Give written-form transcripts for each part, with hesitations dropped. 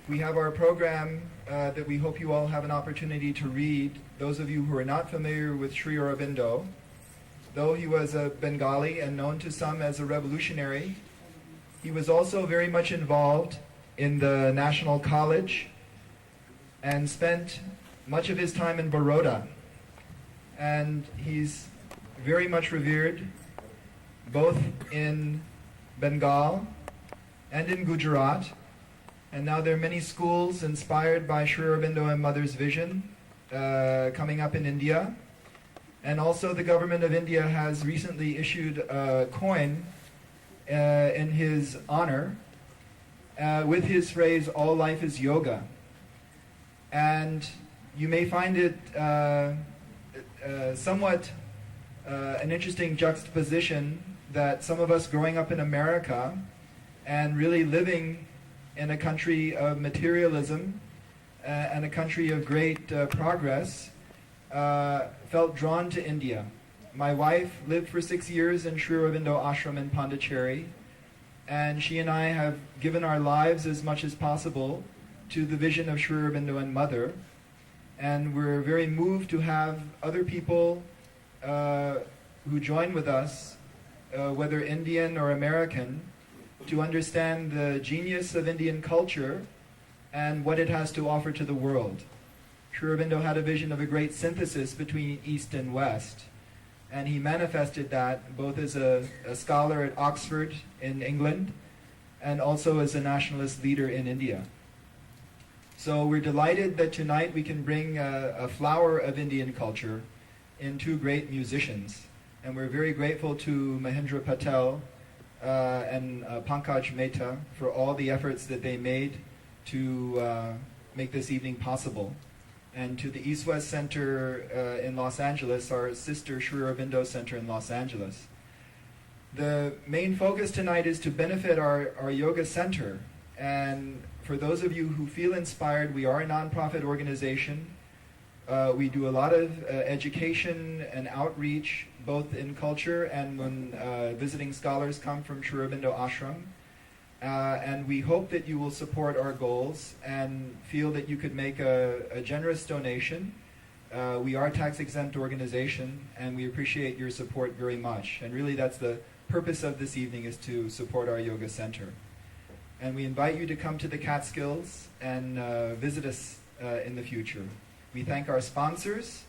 We have our program that we hope you all have an opportunity to read. Those of you who are not familiar with Sri Aurobindo, though he was a Bengali and known to some as a revolutionary, he was also very much involved in the National College and spent much of his time in Baroda. And he's very much revered both in Bengal and in Gujarat. And now there are many schools inspired by Sri Aurobindo and Mother's vision coming up in India. And also the government of India has recently issued a coin in his honor with his phrase, "All life is yoga." And you may find it somewhat an interesting juxtaposition that some of us growing up in America and really living in a country of materialism and a country of great progress felt drawn to India. My wife lived for 6 years in Sri Aurobindo Ashram in Pondicherry, and she and I have given our lives as much as possible to the vision of Sri Aurobindo and Mother. And we're very moved to have other people who join with us, whether Indian or American, to understand the genius of Indian culture and what it has to offer to the world. Sri Aurobindo had a vision of a great synthesis between East and West, and he manifested that both as a scholar at Oxford in England and also as a nationalist leader in India. So we're delighted that tonight we can bring a flower of Indian culture in two great musicians. And we're very grateful to Mahendra Patel and Pankaj Mehta for all the efforts that they made to make this evening possible. And to the East West Center in Los Angeles, our sister Sri Aurobindo Center in Los Angeles. The main focus tonight is to benefit our yoga center. And for those of you who feel inspired, we are a nonprofit organization. We do a lot of education and outreach, both in culture and when visiting scholars come from Sri Aurobindo Ashram. And we hope that you will support our goals and feel that you could make a generous donation. We are a tax-exempt organization, and we appreciate your support very much. And really that's the purpose of this evening, is to support our yoga center. And we invite you to come to the Catskills and visit us in the future. We thank our sponsors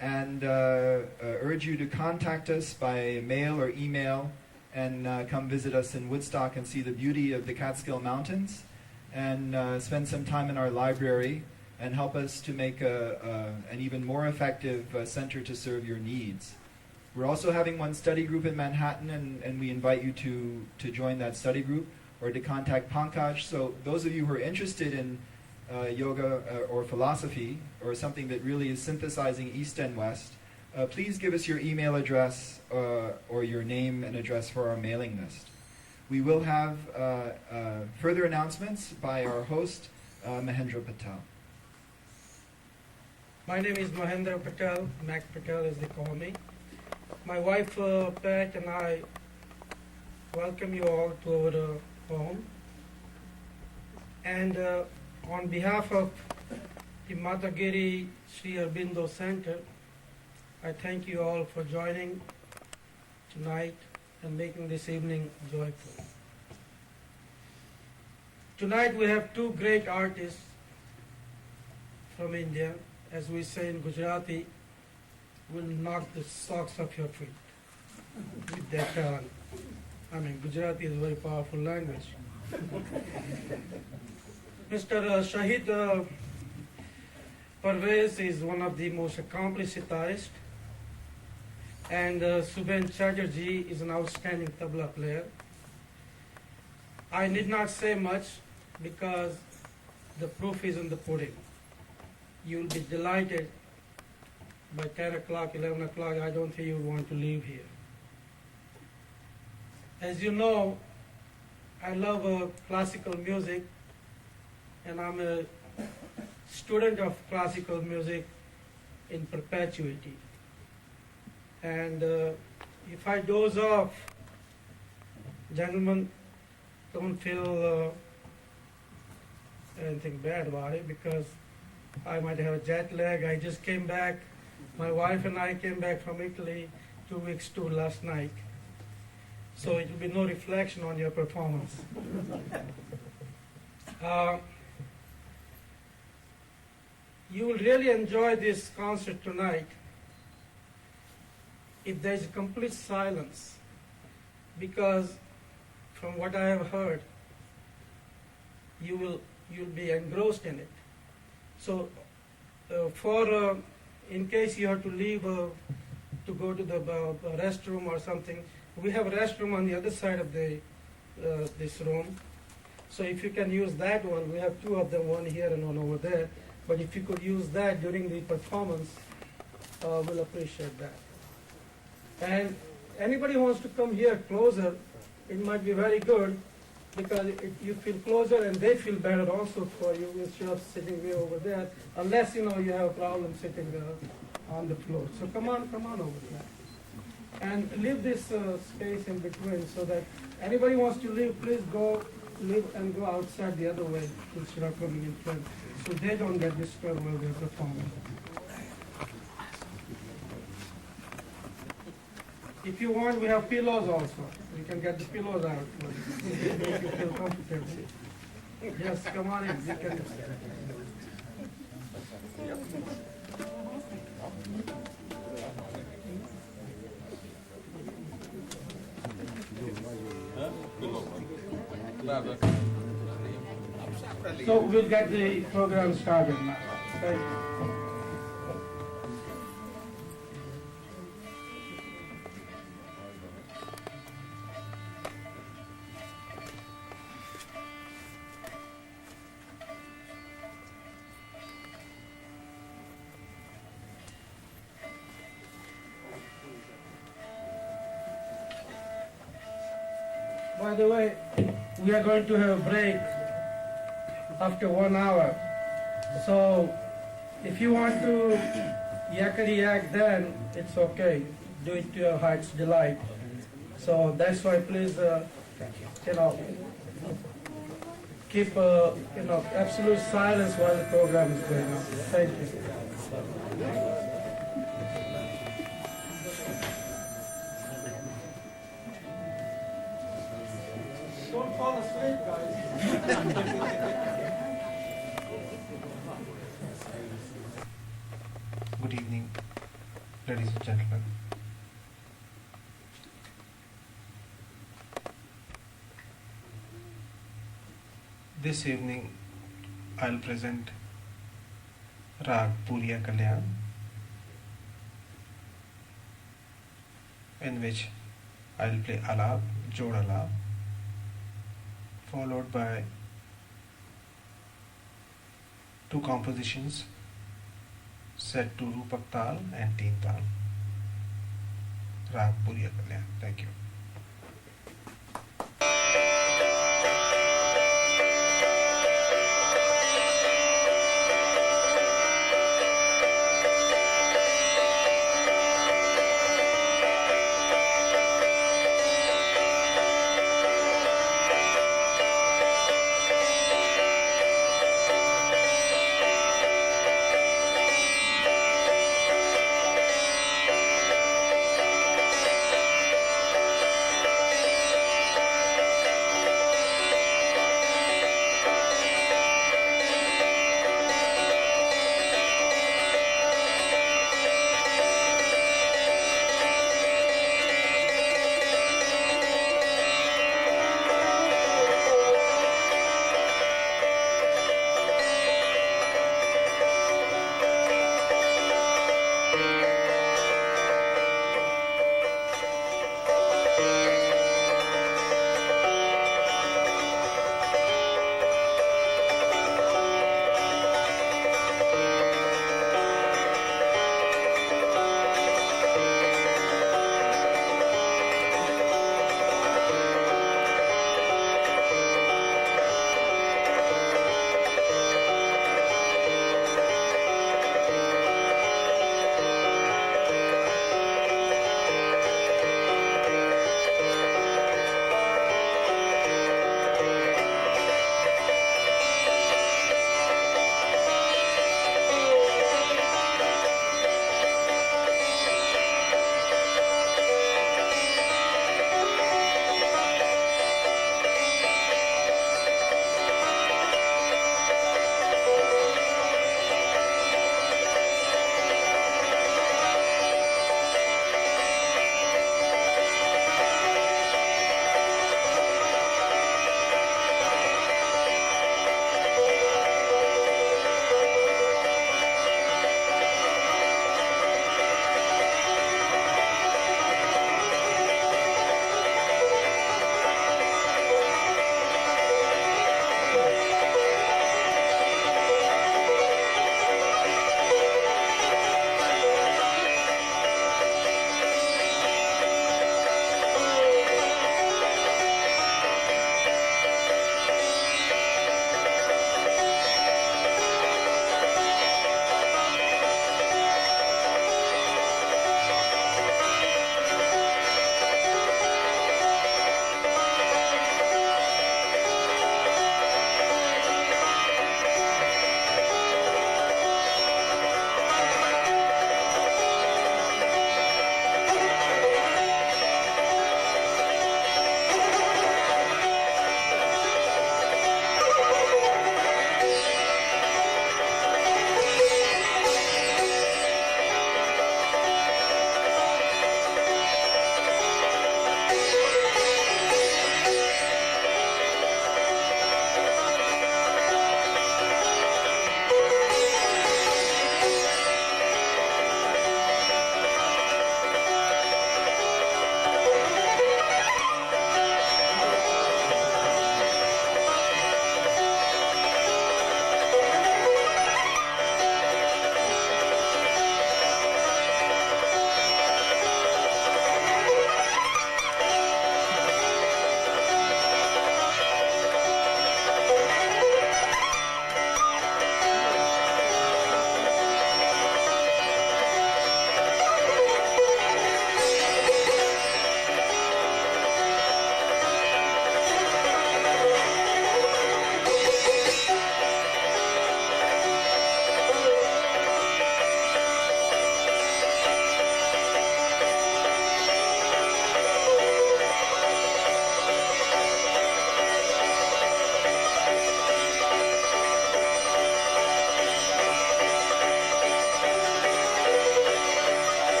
and urge you to contact us by mail or email and come visit us in Woodstock and see the beauty of the Catskill Mountains, and spend some time in our library and help us to make an even more effective center to serve your needs. We're also having one study group in Manhattan, and we invite you to join that study group or to contact Pankaj. So those of you who are interested in yoga or philosophy, or something that really is synthesizing East and West, please give us your email address or your name and address for our mailing list. We will have further announcements by our host, Mahendra Patel. My name is Mahendra Patel, Mac Patel as they call me. My wife Pat and I welcome you all to our home. And on behalf of the Matagiri Sri Aurobindo Center, I thank you all for joining tonight and making this evening joyful. Tonight we have two great artists from India. As we say in Gujarati, will knock the socks off your feet with their talent. I mean, Gujarati is a very powerful language. Mr. Shahid Pervez is one of the most accomplished sitarists, and Pervez Chatterji is an outstanding tabla player. I need not say much because the proof is in the pudding. You will be delighted by 10 o'clock, 11 o'clock. I don't think you want to leave here. As you know, I love classical music, and I'm a student of classical music in perpetuity. And if I doze off, gentlemen, don't feel anything bad about it because I might have a jet lag. I just came back. My wife and I came back from Italy 2 weeks to last night. So it will be no reflection on your performance. You will really enjoy this concert tonight if there is complete silence, because from what I have heard, you'll be engrossed in it. So, in case you have to leave to go to the restroom or something, we have a restroom on the other side of this room. So if you can use that one, we have 2 of them, one here and one over there. But if you could use that during the performance, we'll appreciate that. And anybody who wants to come here closer, it might be very good because you feel closer and they feel better also for you instead of sitting way over there, unless you have a problem sitting on the floor. So come on over there. And leave this space in between so that anybody who wants to leave, please leave and go outside the other way instead of coming in front, so they don't get disturbed while they're performing. If you want, we have pillows also. You can get the pillows out. Make you feel comfortable. Yes, come on in. You can. So we'll get the program started now. Thank you. By the way, we are going to have a break after 1 hour. So if you want to yakety-yak then, it's okay. Do it to your heart's delight. So that's why please, keep, absolute silence while the program is going on. Thank you. Don't fall asleep, guys. Good evening, ladies and gentlemen. This evening, I'll present Rag Puriya Kalyan, in which I'll play Alap, Jod Alap, followed by 2 compositions set to Rupak Tal and Teen Tal. Rag Puriya Kalyan. Thank you.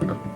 Come.